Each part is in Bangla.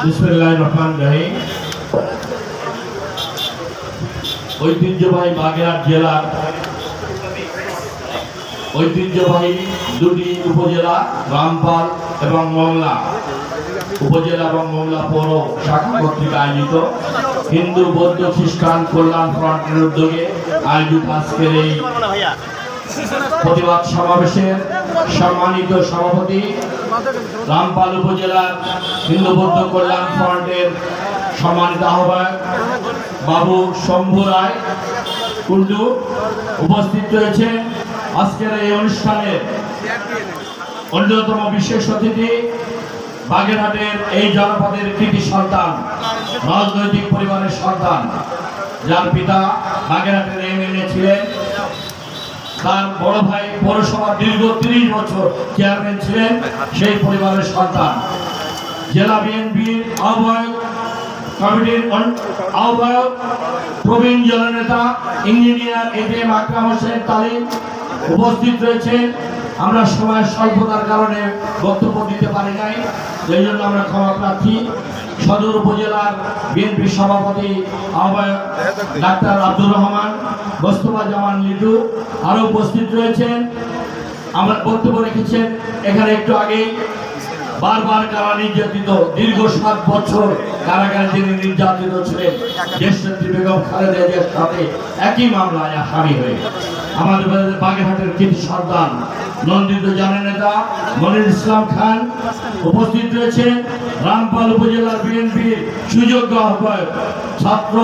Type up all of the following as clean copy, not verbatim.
বিসমিল্লাহিররহমানিররহিম। ঐতিহ্যবাহী বাগেরহাট জেলার ঐতিহ্যবাহী দুটি উপজেলা রামপাল এবং মংলা উপজেলা এবং মংলা পৌর শাখা কর্তৃক আয়োজিত হিন্দু বৌদ্ধ খ্রিস্টান কল্যাণ ফ্রন্টের উদ্যোগে আয়োজিত আজকের এই প্রতিবাদ সমাবেশের সম্মানিত সভাপতি রামপাল উপজেলার হিন্দু বৌদ্ধ কল্যাণ ফ্রন্টের সম্মানিত আহ্বায়ক বাবু শম্ভু রায় কুন্ডু উপস্থিত রয়েছে। আজকের এই অনুষ্ঠানের অন্যতম বিশেষ অতিথি বাগেরহাটের এই জনপদের কৃতি সন্তান, রাজনৈতিক পরিবারের সন্তান, যার পিতা বাগেরহাটের এমএলএ ছিলেন, তার বড় ভাই পৌরসভার দীর্ঘ 30 বছর চেয়ারম্যান ছিলেন, সেই পরিবারের সন্তান, জেলা বিএনপির আহ্বায়ক কমিটির আহ্বায়ক প্রবীণ জননেতা ইঞ্জিনিয়ার এটিএম আকরাম হোসেন তালিম উপস্থিত রয়েছেন। আমরা সময়ের স্বল্পতার কারণে বক্তব্য দিতে পারি নাই, এই জন্য আমরা ক্ষমা প্রার্থী। সদর উপজেলার বিএনপি সভাপতি আহ্বায়ক ডাক্তার আব্দুর রহমান, মোস্তফা জামান লিটু আরও উপস্থিত রয়েছেন। আমরা বক্তব্য রেখেছেন এখানে একটু আগেই বারবার কারা নির্যাতিত, দীর্ঘ 7 বছর কারাগারে যিনি নির্যাতিত ছিলেন, দেশনেত্রী বেগম খালেদা জিয়ার সাথে একই মামলায় আসামি হয়ে আমাদের বাগেরহাটের কৃতি সন্তান নন্দিত জননেতা মনির ইসলাম খান উপস্থিত রয়েছেন। রামপাল উপজেলার বিএনপির সুযোগ্য আহ্বায়ক, ছাত্র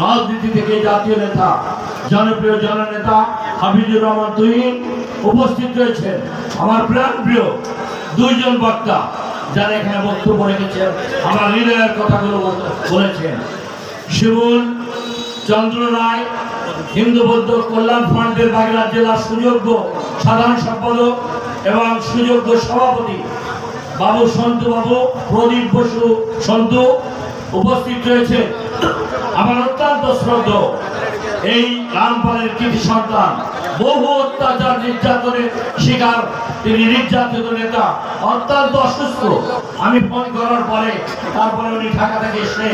রাজনীতি থেকে জাতীয় নেতা, জনপ্রিয় জননেতা হাফিজুর রহমান তুহিন উপস্থিত রয়েছেন। আমার প্রাণপ্রিয় দুইজন বক্তা যারা এখানে বক্তব্য রেখেছেন, আমার হৃদয়ের কথাগুলো বলেছেন। শিবুল চন্দ্র রায় হিন্দু বৌদ্ধ কল্যাণ ফ্রন্টের বাগেরহাট জেলার সুযোগ্য সাধারণ সম্পাদক এবং সুযোগ্য সভাপতি বাবু সন্তু বাবু প্রদীপ বসু সন্তু উপস্থিত রয়েছে। আমার অত্যন্ত শ্রদ্ধা এই রামপালের কৃতি সন্তান, বহু অত্যাচার নির্যাতনের শিকার, তিনি নির্যাতিত নেতা, অত্যন্ত অসুস্থ। আমি ফোন করার পরে তারপরে উনি ঢাকা থেকে এসে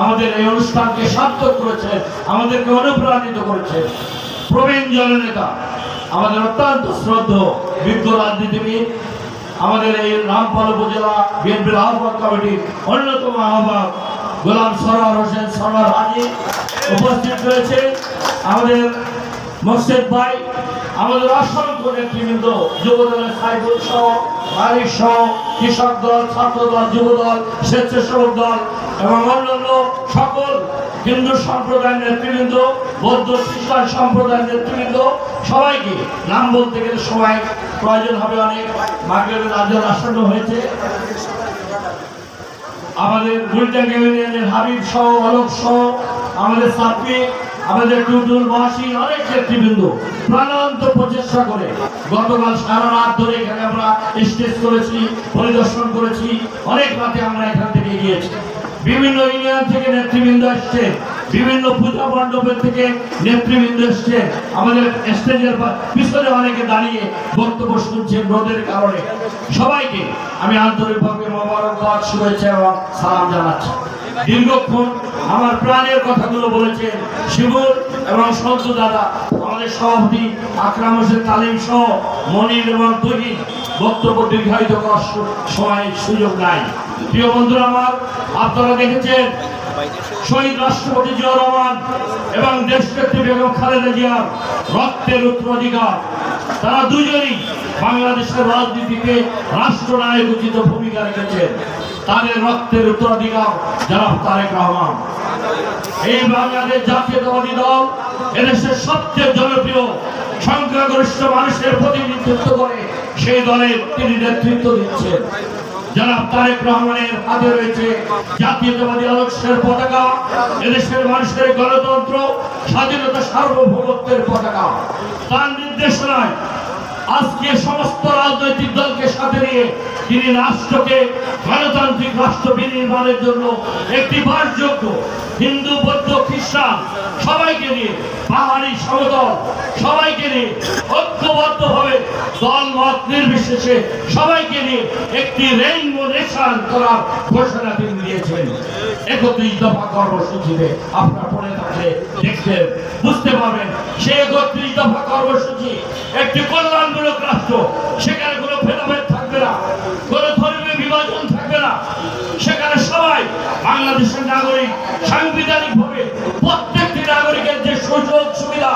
আমাদের এই অনুষ্ঠানকে সার্থক করেছেন, আমাদেরকে অনুপ্রাণিত করেছেন। প্রবীণ জননেতা, আমাদের অত্যন্ত শ্রদ্ধা বিজ্ঞ রাজনীতিবিদ, আমাদের এই রামপাল উপজেলা বিএনপির আহ্বায়ক কমিটির অন্যতম আহ্বায়ক গোলাম সরওয়ার হোসেন সরওয়ার হাজি উপস্থিত রয়েছে। আমাদের মোর্শেদ ভাই, আমাদের অসংখ্য নেতৃবৃন্দ, যুবদলের সাইফুল সহ, মালিক সহ, কৃষক দল, ছাত্র দল, যুব দল, স্বেচ্ছাসেবক দল এবং অন্যান্য সকল হিন্দু সম্প্রদায়ের নেতৃবৃন্দ, বৌদ্ধ খ্রিস্টান সম্প্রদায়ের নেতৃবৃন্দ, সবাইকে নাম বলতে গেলে সময় প্রয়োজন হবে অনেক, মাগরিবের আজান আসন্ন হয়েছে। আমাদের গুলজার ইউনিয়নের হাবিব সহ, অলোক সহ, আমাদের সাফি, আমাদের টুটুল মহাসিন, অনেক নেতৃবৃন্দ প্রাণান্ত প্রচেষ্টা করে গতকাল সারা রাত ধরে এখানে আমরা স্টেজ করেছি, পরিদর্শন করেছি, অনেক রাতে আমরা এখান থেকে গিয়েছি। বিভিন্ন ইউনিয়ন থেকে নেতৃবৃন্দ এসছে, বিভিন্ন পূজা মণ্ডপের থেকে নেতৃবৃন্দ এসছে, আমাদের স্টেজের পিছনে অনেকে দাঁড়িয়ে বক্তব্য শুনছেন রোদের কারণে। সবাইকে আমি আন্তরিকভাবে মোবারকবাদ, শুভেচ্ছা এবং সালাম জানাচ্ছি। দীর্ঘক্ষণ আমার প্রাণের কথাগুলো বলেছেন শিবুর এবং সন্তু দাদা, আমাদের সভাপতি আকরাম হোসেন তালিম সহ মনির এবং তুহিন। বক্তব্য দীর্ঘায়িত করার সময় সুযোগ নাই। প্রিয় বন্ধুরা আমার, আপনারা দেখেছেন শহীদ রাষ্ট্রপতি জিয়াউর রহমান এবং দেশনেত্রী বেগম খালেদা জিয়ার রক্তের উত্তরাধিকার, তারা দুজনই বাংলাদেশের রাজনীতিতে রাষ্ট্রনায়ক উচিত ভূমিকা রেখেছেন। তাদের রক্তের উত্তরাধিকার জনাব তারেক রহমান। এই বাংলাদেশ জাতীয়তাবাদী দল এদেশের সবচেয়ে জনপ্রিয় সংখ্যাগরিষ্ঠ মানুষের প্রতিনিধিত্ব করে সেই দলের তিনি নেতৃত্ব দিচ্ছেন। জনাব তারেক রহমানের হাতে রয়েছে জাতীয়তাবাদী আদর্শের পতাকা, এদেশের মানুষের গণতন্ত্র, স্বাধীনতা, সার্বভৌমত্বের পতাকা। তার নির্দেশনায় আজকে সমস্ত রাজনৈতিক দলকে সাথে নিয়ে তিনি রাষ্ট্রকে গণতান্ত্রিক রাষ্ট্র বিনির্মাণের জন্য একটি বাসযোগ্য হিন্দু বৌদ্ধ খ্রিস্টান সবাইকে নিয়ে, পাহাড়ি সমতল সবাইকে নিয়ে ঐক্যবদ্ধভাবে দল মত নির্বিশেষে সবাইকে নিয়ে একটি রেইনবো নেশন করার ঘোষণা তিনি দিয়েছেন। 31 দফা কর্মসূচিতে আপনার পড়ে থাকলে দেখতে বুঝতে পারবেন সেই 31 দফা কর্মসূচি একটি কল্যাণমূলক রাষ্ট্র, সেখানে কোনো ভেদাভেদ থাকবে না, কোনো ধর্মীয় বিভাজন থাকবে না, সেখানে সবাই বাংলাদেশের নাগরিক সাংবিধানিকভাবে প্রত্যেকটি নাগরিকের যে সুযোগ সুবিধা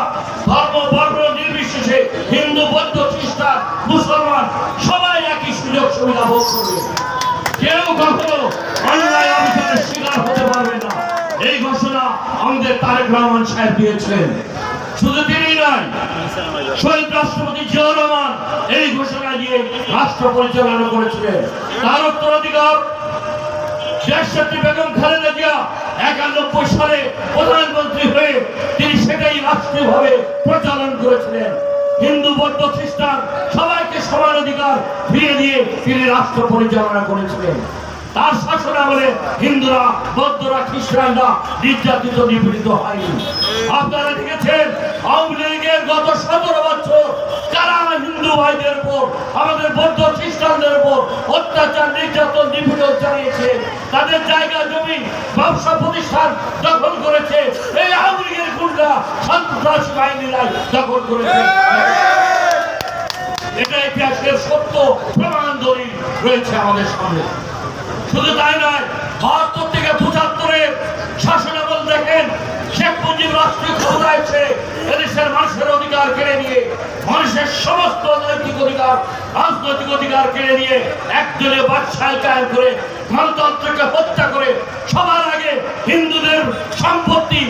ধর্ম বর্ণ নির্বিশেষে হিন্দু বৌদ্ধ খ্রিস্টান মুসলমান সবাই একই সুযোগ সুবিধা ভোগ করবে, কেউ কখনো অন্যায় অবিচারের শিকার হতে পারবে না। এই ঘোষণা আমাদের তারেক রহমান সাহেব দিয়েছিলেন। শুধু তিনি নয়, শহীদ রাষ্ট্রপতি জিয়াউর রহমান এই ঘোষণা দিয়ে রাষ্ট্র পরিচালনা করেছিলেন। তার উত্তরাধিকার দেশনেত্রী বেগম খালেদা জিয়া 91 সালে প্রধানমন্ত্রী হয়ে তিনি সেটাই রাষ্ট্রীয়ভাবে প্রচলন করেছিলেন। হিন্দু বৌদ্ধ খ্রিস্টান সবাইকে সমান অধিকার ফিরিয়ে দিয়ে তিনি রাষ্ট্র পরিচালনা করেছিলেন। তার শাসন আমলে হিন্দুরা বৌদ্ধরা খ্রিস্টানরা নির্যাতিত নিপীড়িত হয়নি। আপনারা দেখেছেন আওয়ামী লীগের গত 17 বছর কারা হিন্দু ভাইদের উপর আমাদের বৌদ্ধ খ্রিস্টানদের উপর অত্যাচার নির্যাতন নিপীড়ন চালিয়েছে, তাদের জায়গা জমি ব্যবসা প্রতিষ্ঠান দখল করেছে, এই আওয়ামী লীগের গুন্ডা সন্ত্রাসী বাহিনীরাই দখল করেছে। এটা ইতিহাসের সত্য প্রমাণ দলিল রয়েছে আমাদের সামনে। শুধু তাই নয়, 72 থেকে 75-এর শাসনামল দেখেন, শেখ মুজিব রাষ্ট্রীয় ক্ষমতায় এসে এদেশের মানুষের অধিকার কেড়ে নিয়ে, মানুষের সমস্ত নৈতিক অধিকার রাজনৈতিক অধিকার কেড়ে নিয়ে একদলীয় বাদশাহী কায়েম করে গণতন্ত্রকে হত্যা করে সবার আগে হিন্দুদের সম্পত্তি